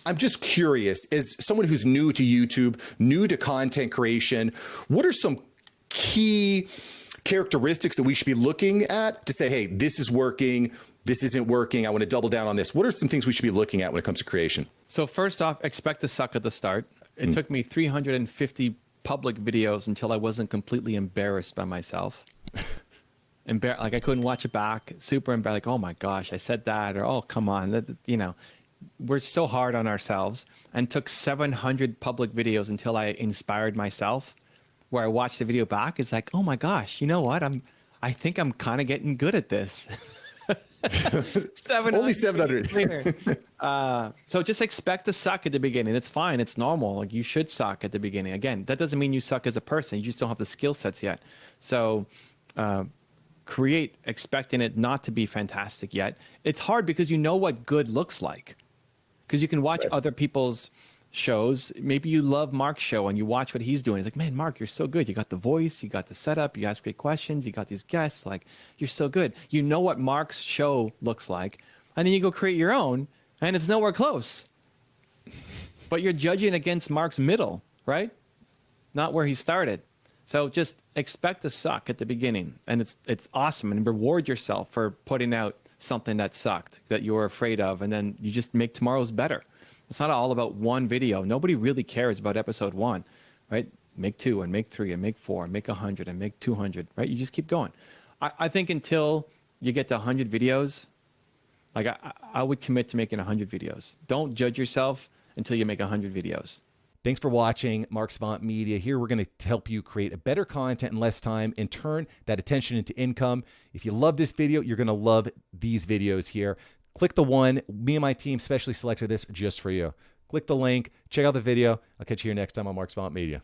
I'm just curious, as someone who's new to YouTube, new to content creation, what are some key characteristics that we should be looking at to say, hey, this is working, this isn't working, I want to double down on this? What are some things we should be looking at when it comes to creation? So first off, expect to suck at the start. It took me 350 public videos until I wasn't completely embarrassed by myself. Like I couldn't watch it back, super embarrassed, like, oh my gosh, I said that, or oh, come on, you know, we're so hard on ourselves. And took 700 public videos until I inspired myself, where I watched the video back. It's like, oh my gosh, you know what? I think I'm kind of getting good at this. 700 Only 700. So just expect to suck at the beginning. It's fine. It's normal. Like you should suck at the beginning. Again, that doesn't mean you suck as a person. You just don't have the skill sets yet. So create expecting it not to be fantastic yet. It's hard because you know what good looks like. Because you can watch other people's shows. Maybe you love Mark's show and you watch what he's doing. It's like, man, Mark, you're so good. You got the voice, you got the setup, you ask great questions, you got these guests. Like, you're so good. You know what Mark's show looks like. And then you go create your own, and it's nowhere close. But you're judging against Mark's middle, right? Not where he started. So just expect to suck at the beginning. And it's awesome. And reward yourself for putting out something that sucked, that you were afraid of, and then you just make tomorrow's better. It's not all about one video. Nobody really cares about episode 1, right? Make 2 and make 3 and make 4 and make 100 and make 200, right? You just keep going. I think until you get to 100 videos, like I would commit to making 100 videos. Don't judge yourself until you make 100 videos. Thanks for watching Mark Savant Media. Here we're going to help you create a better content in less time and turn that attention into income. If you love this video, you're going to love these videos here. Click the one. Me and my team specially selected this just for you. Click the link. Check out the video. I'll catch you here next time on Mark Savant Media.